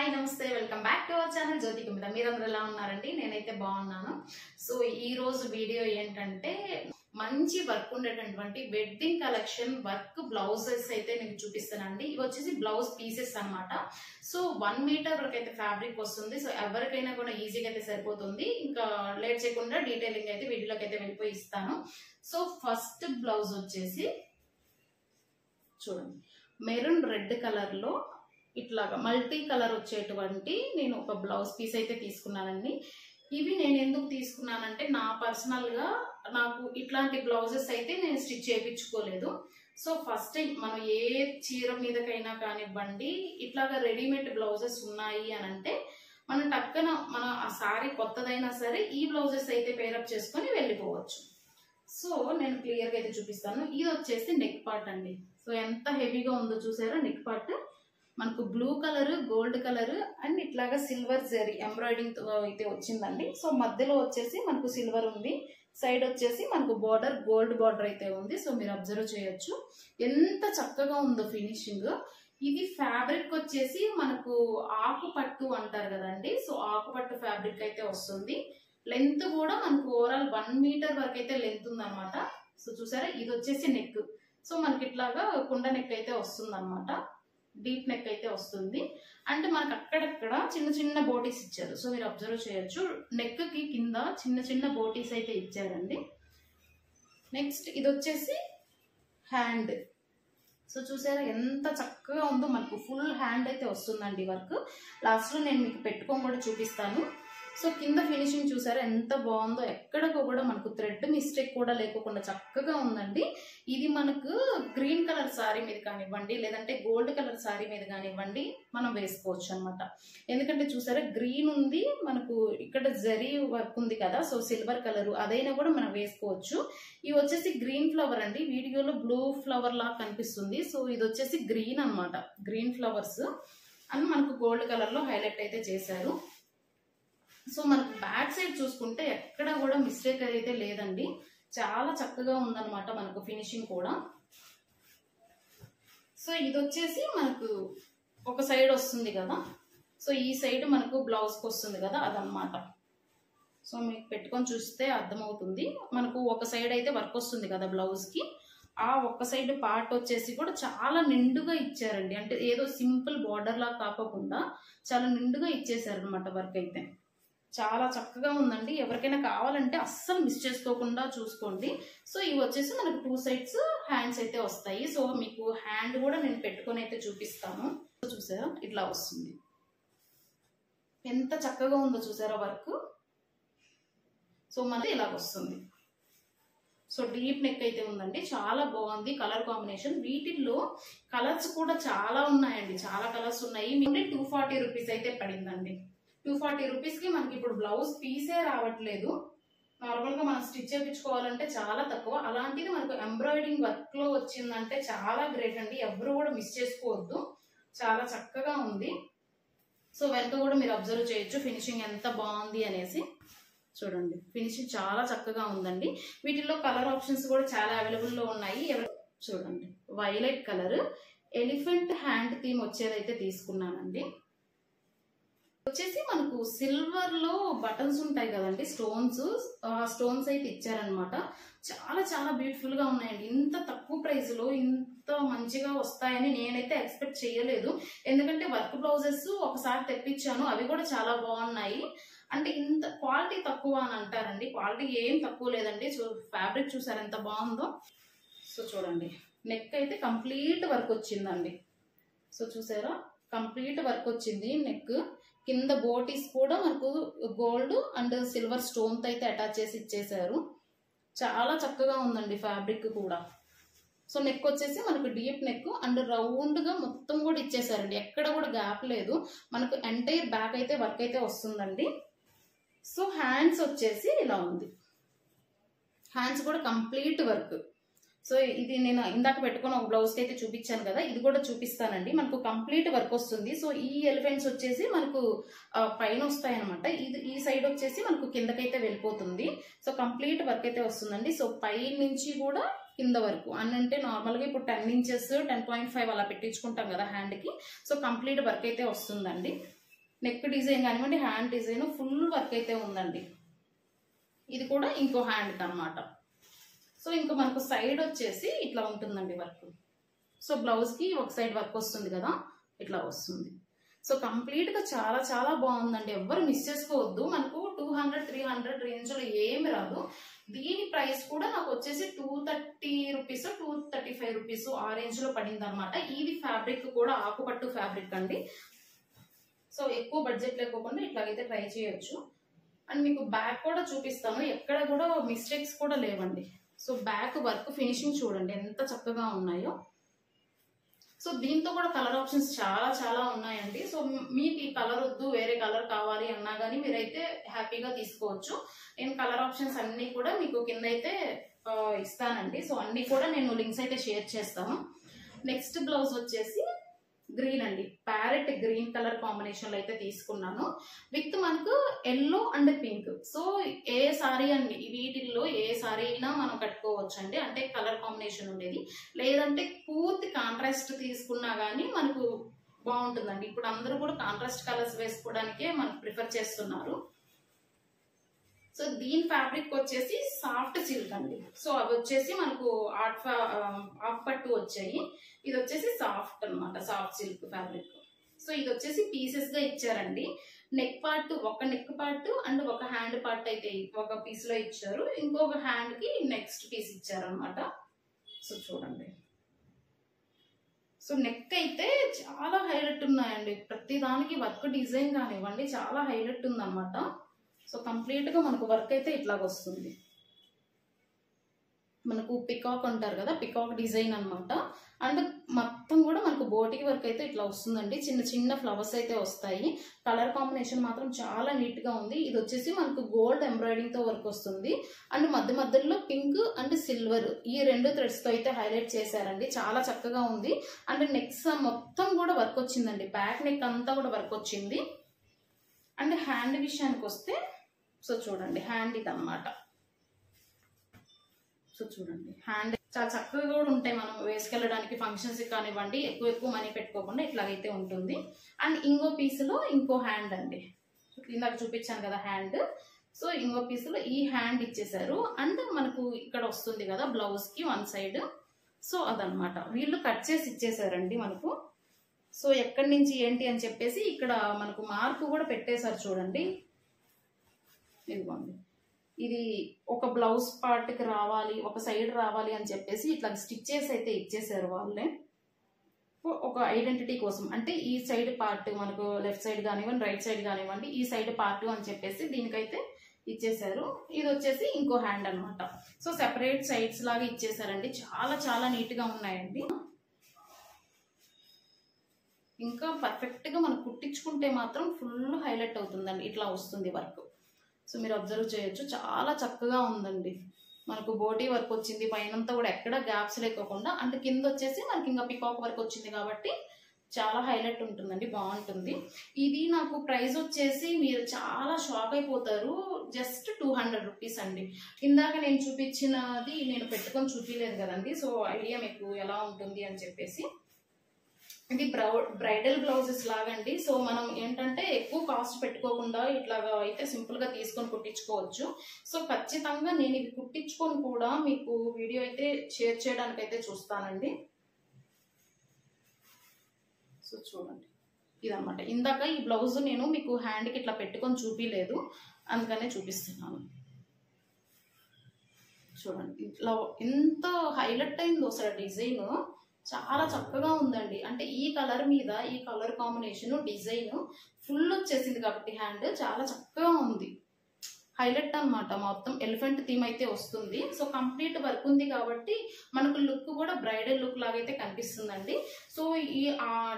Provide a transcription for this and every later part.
Hi namaste welcome back to our channel Jyothi Kumita. మీరందరూ ఎలా ఉన్నారండి? నేనైతే బాగున్నాను. సో ఈ రోజు వీడియో ఏంటంటే మంచి వర్క్ ఉండేటటువంటి వెడ్డింగ్ కలెక్షన్ వర్క్ బ్లౌజెస్ అయితే నేను చూపిస్తానండి. ఇవి వచ్చేసి బ్లౌజ్ పీసెస్ అన్నమాట. సో 1 మీటర్ వరకు అయితే ఫ్యాబ్రిక్ వస్తుంది. సో ఎవరికైనా కూడా ఈజీగా అయితే సరిపోతుంది. ఇంకా లేట్ చేయకుండా డీటెయిలింగ్ అయితే వీడియోలోకి అయితే వెళ్ళిపోయి ఇస్తాను. సో ఫస్ట్ బ్లౌజ్ వచ్చేసి చూడండి, మెరూన్ రెడ్ కలర్ లో ఇట్లాగా మల్టీ కలర్ వచ్చేటువంటి నేను ఒక బ్లౌజ్ పీస్ అయితే తీసుకున్నానండి. ఇవి నేను ఎందుకు తీసుకున్నానంటే నా పర్సనల్ గా నాకు ఇట్లాంటి బ్లౌజెస్ అయితే నేను స్టిచ్ చేయించుకోలేదు. సో ఫస్ట్ టైం మనం ఏ చీర మీదకైనా కానివ్వండి ఇట్లాగా రెడీమేడ్ బ్లౌజెస్ ఉన్నాయి అని అంటే మనం టక్కన మన ఆ సారీ కొత్తదైనా సరే ఈ బ్లౌజెస్ అయితే పేరప్ చేసుకొని వెళ్ళిపోవచ్చు. సో నేను క్లియర్ గా అయితే చూపిస్తాను. ఇది వచ్చేసి నెక్ పార్ట్ అండి. సో ఎంత హెవీగా ఉందో చూసారా నెక్ పార్ట్. మనకు blue colour, gold colour and ఇట్లాగా సిల్వర్ జరీ ఎంబ్రాయిడింగ్ అయితే వచ్చిందండి. సో మధ్యలో వచ్చేసి మనకు సిల్వర్ ఉంది, సైడ్ వచ్చేసి మనకు బార్డర్ గోల్డ్ బార్డర్ అయితే ఉంది. సో మీరు అబ్జర్వ్ చేయొచ్చు ఎంత చక్కగా ఉందో ఫినిషింగ్. ఇది ఫ్యాబ్రిక్ వచ్చేసి మనకు ఆకు పట్టు అంటారు కదండి. సో ఆకు పట్టు ఫ్యాబ్రిక్ అయితే వస్తుంది. లెంత్ కూడా మనకు ఓవరాల్ 1 మీటర్ వరకు అయితే లెంత్ ఉంది అనమాట. సో చూసారా ఇది వచ్చేసి నెక్. సో మనకి ఇట్లాగా కుండ నెక్ అయితే వస్తుంది అనమాట. డీప్ నెక్ అయితే వస్తుంది. అంటే మనకు అక్కడక్కడ చిన్న చిన్న బోటీస్ ఇచ్చారు. సో మీరు అబ్జర్వ్ చేయొచ్చు నెక్ కి కింద చిన్న చిన్న బోటీస్ అయితే ఇచ్చారండి. నెక్స్ట్ ఇది వచ్చేసి హ్యాండ్. సో చూసారా ఎంత చక్కగా ఉందో, మనకు ఫుల్ హ్యాండ్ అయితే వస్తుందండి వర్క్. లాస్ట్ లో నేను మీకు పెట్టుకొని కూడా చూపిస్తాను. సో కింద ఫినిషింగ్ చూసారా ఎంత బాగుందో, ఎక్కడికో కూడా మనకు థ్రెడ్ మిస్టేక్ కూడా లేకుండా చక్కగా ఉందండి. ఇది మనకు గ్రీన్ కలర్ సారీ మీద కానివ్వండి లేదంటే గోల్డ్ కలర్ సారీ మీద కానివ్వండి మనం వేసుకోవచ్చు అనమాట. ఎందుకంటే చూసారా గ్రీన్ ఉంది, మనకు ఇక్కడ జరీ వర్క్ ఉంది కదా. సో సిల్వర్ కలర్ అదైనా కూడా మనం వేసుకోవచ్చు. ఇవి వచ్చేసి గ్రీన్ ఫ్లవర్ అండి. వీడియోలో బ్లూ ఫ్లవర్ లాగా కనిపిస్తుంది. సో ఇది వచ్చేసి గ్రీన్ అనమాట. గ్రీన్ ఫ్లవర్స్ అని మనకు గోల్డ్ కలర్ లో హైలైట్ అయితే చేశారు. సో మనకు బ్యాక్ సైడ్ చూసుకుంటే ఎక్కడ కూడా మిస్టేక్ అయితే లేదండి. చాలా చక్కగా ఉందన్నమాట మనకు ఫినిషింగ్ కూడా. సో ఇది వచ్చేసి మనకు ఒక సైడ్ వస్తుంది కదా. సో ఈ సైడ్ మనకు బ్లౌజ్ కి వస్తుంది కదా అదనమాట. సో మీకు పెట్టుకొని చూస్తే అర్థమవుతుంది. మనకు ఒక సైడ్ అయితే వర్క్ వస్తుంది కదా బ్లౌజ్ కి. ఆ ఒక్క సైడ్ పార్ట్ వచ్చేసి కూడా చాలా నిండుగా ఇచ్చారండి. అంటే ఏదో సింపుల్ బార్డర్ లా కాకుండా చాలా నిండుగా ఇచ్చేసారు అనమాట వర్క్ అయితే. చాలా చక్కగా ఉందండి. ఎవరికైనా కావాలంటే అస్సలు మిస్ చేసుకోకుండా చూసుకోండి. సో ఇవి వచ్చేసి మనకు 2 సైడ్స్ హ్యాండ్స్ అయితే వస్తాయి. సో మీకు హ్యాండ్ కూడా నేను పెట్టుకొని అయితే చూపిస్తాను. చూసారా ఇట్లా వస్తుంది, ఎంత చక్కగా ఉందో చూసారా వర్క్. సో మనకి ఇలా వస్తుంది. సో డీప్ నెక్ అయితే ఉందండి, చాలా బాగుంది కలర్ కాంబినేషన్. వీటిల్లో కలర్స్ కూడా చాలా ఉన్నాయండి, చాలా కలర్స్ ఉన్నాయి. 240 రూపీస్ అయితే పడిందండి. 240 రూపీస్ కి మనకి ఇప్పుడు బ్లౌజ్ పీసే రావట్లేదు. నార్మల్ గా మనం స్టిచ్ చేయించుకోవాలంటే చాలా తక్కువ. అలాంటిది మనకు ఎంబ్రాయిడింగ్ వర్క్ లో వచ్చిందంటే చాలా గ్రేట్ అండి. ఎవరు కూడా మిస్ చేసుకోవద్దు, చాలా చక్కగా ఉంది. సో వెనక కూడా మీరు అబ్జర్వ్ చేయొచ్చు ఫినిషింగ్ ఎంత బాగుంది అనేసి. చూడండి ఫినిషింగ్ చాలా చక్కగా ఉందండి. వీటిల్లో కలర్ ఆప్షన్స్ కూడా చాలా అవైలబుల్ లో ఉన్నాయి. చూడండి violet colour elephant hand theme వచ్చేదైతే తీసుకున్నానండి. వచ్చేసి మనకు సిల్వర్ లో బటన్స్ ఉంటాయి కదండి, స్టోన్స్ అయితే ఇచ్చారనమాట. చాలా చాలా బ్యూటిఫుల్ గా ఉన్నాయండి. ఇంత తక్కువ ప్రైస్ లో ఇంత మంచిగా వస్తాయని నేనైతే ఎక్స్పెక్ట్ చేయలేదు. ఎందుకంటే వర్క్ బ్లౌజెస్ ఒకసారి తెప్పించాను, అవి కూడా చాలా బాగున్నాయి. అంటే ఇంత క్వాలిటీ తక్కువ అని అంటారండి, క్వాలిటీ ఏం తక్కువ లేదండి. ఫ్యాబ్రిక్ చూసారు ఎంత బాగుందో. సో చూడండి నెక్ అయితే కంప్లీట్ వర్క్ వచ్చిందండి. సో చూసారా కంప్లీట్ వర్క్ వచ్చింది నెక్. కింద బోటీస్ కూడా మనకు గోల్డ్ అండ్ సిల్వర్ స్టోన్ తో అయితే అటాచ్ చేసి ఇచ్చేసారు. చాలా చక్కగా ఉందండి ఫ్యాబ్రిక్ కూడా. సో నెక్ వచ్చేసి మనకు డీప్ నెక్ అండ్ రౌండ్ గా మొత్తం కూడా ఇచ్చేసారండి, ఎక్కడ కూడా గ్యాప్ లేదు. మనకు ఎంటైర్ బ్యాక్ అయితే వర్క్ అయితే వస్తుందండి. సో హ్యాండ్స్ వచ్చేసి ఇలా ఉంది, హ్యాండ్స్ కూడా కంప్లీట్ వర్క్. సో ఇది నేను ఇందాక పెట్టుకుని ఒక బ్లౌజ్ కి అయితే చూపించాను కదా, ఇది కూడా చూపిస్తానండి. మనకు కంప్లీట్ వర్క్ వస్తుంది. సో ఈ ఎలిఫెంట్స్ వచ్చేసి మనకు పైన వస్తాయి అనమాట. ఈ సైడ్ వచ్చేసి మనకు కిందకైతే వెళ్ళిపోతుంది. సో కంప్లీట్ వర్క్ అయితే వస్తుందండి. సో పై నుంచి కూడా కింద వరకు అంటే నార్మల్ గా ఇప్పుడు 10 ఇంచెస్ 10.5 అలా పెట్టించుకుంటాం కదా హ్యాండ్ కి. సో కంప్లీట్ వర్క్ అయితే వస్తుందండి. నెక్ డిజైన్ కానివ్వండి, హ్యాండ్ డిజైన్ ఫుల్ వర్క్ అయితే ఉందండి. ఇది కూడా ఇంకో హ్యాండ్ అన్నమాట. సో ఇంకా మనకు సైడ్ వచ్చేసి ఇట్లా ఉంటుందండి వర్క్. సో బ్లౌజ్కి ఒక సైడ్ వర్క్ వస్తుంది కదా, ఇట్లా వస్తుంది. సో కంప్లీట్గా చాలా చాలా బాగుందండి, ఎవ్వరు మిస్ చేసుకోవద్దు. మనకు 200-300 రేంజ్లో ఏమి రాదు. దీని ప్రైస్ కూడా నాకు వచ్చేసి 230 రూపీస్ 235 రూపీస్ ఆ రేంజ్లో పడింది అనమాట. ఇది ఫ్యాబ్రిక్ కూడా ఆకుపట్టు ఫ్యాబ్రిక్ అండి. సో ఎక్కువ బడ్జెట్ లేకోకుండా ఇట్లాగైతే ట్రై చేయొచ్చు. అండ్ మీకు బ్యాక్ కూడా చూపిస్తాను, ఎక్కడ కూడా మిస్టేక్స్ కూడా లేవండి. సో బ్యాక్ వర్క్ ఫినిషింగ్ చూడండి ఎంత చక్కగా ఉన్నాయో. సో దీంతో కూడా కలర్ ఆప్షన్స్ చాలా చాలా ఉన్నాయండి. సో మీకు ఈ కలర్ వద్దు, వేరే కలర్ కావాలి అన్నా కానీ మీరైతే హ్యాపీగా తీసుకోవచ్చు. నేను కలర్ ఆప్షన్స్ అన్ని కూడా మీకు కింద అయితే ఇస్తానండి. సో అన్ని కూడా నేను లింక్స్ అయితే షేర్ చేస్తాను. నెక్స్ట్ బ్లౌజ్ వచ్చేసి గ్రీన్ అండి, ప్యారెట్ గ్రీన్ కలర్ కాంబినేషన్ లో అయితే తీసుకున్నాను. విత్ మనకు yellow and pink. So A sorry అండి, వీటిల్లో ఏ సారీ అయినా మనం కట్టుకోవచ్చు అండి, అంటే కలర్ కాంబినేషన్ ఉండేది. లేదంటే పూర్తి కాంట్రాస్ట్ తీసుకున్నా కానీ మనకు బాగుంటుందండి. ఇప్పుడు అందరూ కూడా కాంట్రాస్ట్ కలర్స్ వేసుకోవడానికే మనకు ప్రిఫర్ చేస్తున్నారు. సో దీని ఫ్యాబ్రిక్ వచ్చేసి సాఫ్ట్ సిల్క్ అండి. సో అవి వచ్చేసి మనకు ఆఫ్ పట్టు వచ్చాయి, ఇది వచ్చేసి సాఫ్ట్ అనమాట, సాఫ్ట్ సిల్క్ ఫ్యాబ్రిక్. సో ఇది వచ్చేసి పీసెస్ గా ఇచ్చారండి. నెక్ పార్ట్, ఒక నెక్ పార్ట్ అండ్ ఒక హ్యాండ్ పార్ట్ అయితే ఒక పీస్ లో ఇచ్చారు, ఇంకొక హ్యాండ్ కి నెక్స్ట్ పీస్ ఇచ్చారనమాట. సో చూడండి, సో నెక్ అయితే చాలా హైలైట్ ఉన్నాయండి. ప్రతి దానికి వర్క్ డిజైన్ కానివ్వండి చాలా హైలైట్ ఉందన్నమాట. సో కంప్లీట్ గా మనకు వర్క్ అయితే ఇట్లాగ వస్తుంది. మనకు పికాక్ అంటారు కదా, పికాక్ డిజైన్ అనమాట. అండ్ మొత్తం కూడా మనకు బోటికి వర్క్ అయితే ఇట్లా వస్తుందండి. చిన్న చిన్న ఫ్లవర్స్ అయితే వస్తాయి. కలర్ కాంబినేషన్ మాత్రం చాలా నీట్ గా ఉంది. ఇది వచ్చేసి మనకు గోల్డ్ ఎంబ్రాయిడింగ్ తో వర్క్ వస్తుంది. అండ్ మధ్య మధ్యలో పింక్ అండ్ సిల్వర్ ఈ 2 థ్రెడ్స్ తో అయితే హైలైట్ చేశారండి, చాలా చక్కగా ఉంది. అండ్ నెక్స్ మొత్తం కూడా వర్క్ వచ్చిందండి, బ్యాక్ నెక్ అంతా కూడా వర్క్ వచ్చింది. అండ్ హ్యాండ్ విషయానికి వస్తే సో చూడండి, హ్యాండ్ ఇది అనమాట. సో చూడండి, హ్యాండ్ చాలా చక్కగా కూడా ఉంటాయి, మనం వేసుకెళ్ళడానికి ఫంక్షన్స్ కానివ్వండి. ఎక్కువ మనీ పెట్టుకోకుండా ఇట్లాగైతే ఉంటుంది. అండ్ ఇంకో పీసులో ఇంకో హ్యాండ్ అండి, ఇందాక చూపించాను కదా హ్యాండ్. సో ఇంకో పీసులో ఈ హ్యాండ్ ఇచ్చేసారు. అండ్ మనకు ఇక్కడ వస్తుంది కదా బ్లౌజ్ కి వన్ సైడ్. సో అదనమాట, వీళ్ళు కట్ చేసి ఇచ్చేసారండి మనకు. సో ఎక్కడి నుంచి ఏంటి అని చెప్పేసి ఇక్కడ మనకు మార్కు కూడా పెట్టేశారు చూడండి. ఇదిగోండి, ఇది ఒక బ్లౌజ్ పార్ట్ కి రావాలి, ఒక సైడ్ రావాలి అని చెప్పేసి ఇట్లా స్టిచ్చెస్ అయితే ఇచ్చేసారు వాళ్ళే, ఒక ఐడెంటిటీ కోసం. అంటే ఈ సైడ్ పార్ట్ మనకు లెఫ్ట్ సైడ్ కానివ్వండి, రైట్ సైడ్ కానివ్వండి, ఈ సైడ్ పార్ట్ అని చెప్పేసి దీనికైతే ఇచ్చేసారు. ఇది వచ్చేసి ఇంకో హ్యాండ్ అనమాట. సో సెపరేట్ సైడ్స్ లాగా ఇచ్చేసారండి, చాలా చాలా నీట్ గా ఉన్నాయండి. ఇంకా పర్ఫెక్ట్ గా మనం కుట్టించుకుంటే మాత్రం ఫుల్ హైలైట్ అవుతుందండి, ఇట్లా వస్తుంది వర్క్. సో మీరు అబ్జర్వ్ చేయొచ్చు, చాలా చక్కగా ఉందండి. మనకు బోటీ వర్క్ వచ్చింది, పైనంతా కూడా ఎక్కడ గ్యాప్స్ లేకోకుండా. అంటే కింద వచ్చేసి మనకి ఇంకా పికాక్ వర్క్ వచ్చింది కాబట్టి చాలా హైలైట్ ఉంటుందండి, బాగుంటుంది. ఇది నాకు ప్రైస్ వచ్చేసి మీరు చాలా షాక్ అయిపోతారు, జస్ట్ 200 రూపీస్ అండి. ఇందాక నేను చూపించినది నేను పెట్టుకొని చూపించలేదు కదండి, సో ఐడియా మీకు ఎలా ఉంటుంది అని చెప్పేసి. ఇది బ్రైడల్ బ్లౌజెస్ లాగండి. సో మనం ఏంటంటే ఎక్కువ కాస్ట్ పెట్టుకోకుండా ఇట్లాగా అయితే సింపుల్ గా తీసుకొని కుట్టించుకోవచ్చు. సో ఖచ్చితంగా నేను ఇది కుట్టించుకొని కూడా మీకు వీడియో అయితే షేర్ చేయడానికి అయితే చూస్తానండి. సో చూడండి, ఇదన్నమాట. ఇందాక ఈ బ్లౌజ్ నేను మీకు హ్యాండ్కి ఇట్లా పెట్టుకొని చూపించలేదు, అందుకనే చూపిస్తున్నాను. చూడండి, ఇట్లా ఎంత హైలైట్ అయిందో అసలు డిజైన్, చాలా చక్కగా ఉందండి. అంటే ఈ కలర్ మీద ఈ కలర్ కాంబినేషన్ డిజైన్ ఫుల్ వచ్చేసింది కాబట్టి హ్యాండ్ చాలా చక్కగా ఉంది, హైలైట్ అనమాట. మొత్తం ఎలిఫెంట్ థీమ్ అయితే వస్తుంది. సో కంప్లీట్ వర్క్ ఉంది కాబట్టి మనకు లుక్ కూడా బ్రైడల్ లుక్ లాగైతే కనిపిస్తుందండి. సో ఈ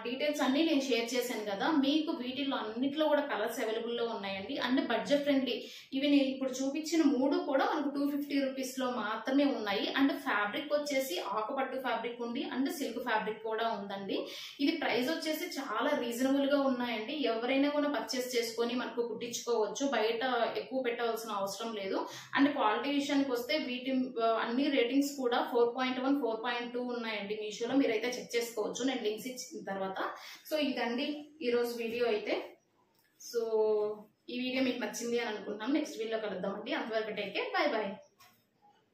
డీటెయిల్స్ అన్ని నేను షేర్ చేశాను కదా, మీకు వీటిల్లో అన్నిట్లో కూడా కలర్స్ అవైలబుల్లో ఉన్నాయండి. And budget friendly. ఇవి నేను ఇప్పుడు చూపించిన 3 కూడా మనకు 250 రూపీస్లో మాత్రమే ఉన్నాయి. అండ్ ఫ్యాబ్రిక్ వచ్చేసి ఆకుపట్టు ఫ్యాబ్రిక్ ఉంది, అండ్ సిల్క్ ఫ్యాబ్రిక్ కూడా ఉందండి. ఇది ప్రైస్ వచ్చేసి చాలా రీజనబుల్ గా ఉన్నాయండి. ఎవరైనా కూడా పర్చేస్ చేసుకొని మనకు కుట్టించుకోవచ్చు, బయట ఎక్కువ పెట్టవలసిన అవసరం లేదు. అండ్ క్వాలిటీ విషయానికి వస్తే వీటి అన్ని రేటింగ్స్ కూడా 4.1 4.2 ఉన్నాయండి మీషోలో, మీరైతే చెక్ చేసుకోవచ్చు నేను లింక్స్ ఇచ్చిన తర్వాత. సో ఇదండి ఈరోజు వీడియో అయితే. మీకు నచ్చింది అని అనుకుంటున్నాను. నెక్స్ట్ వీడియోలో కలుద్దామండి. అంతవరకు టేక్ కేర్. Bye bye.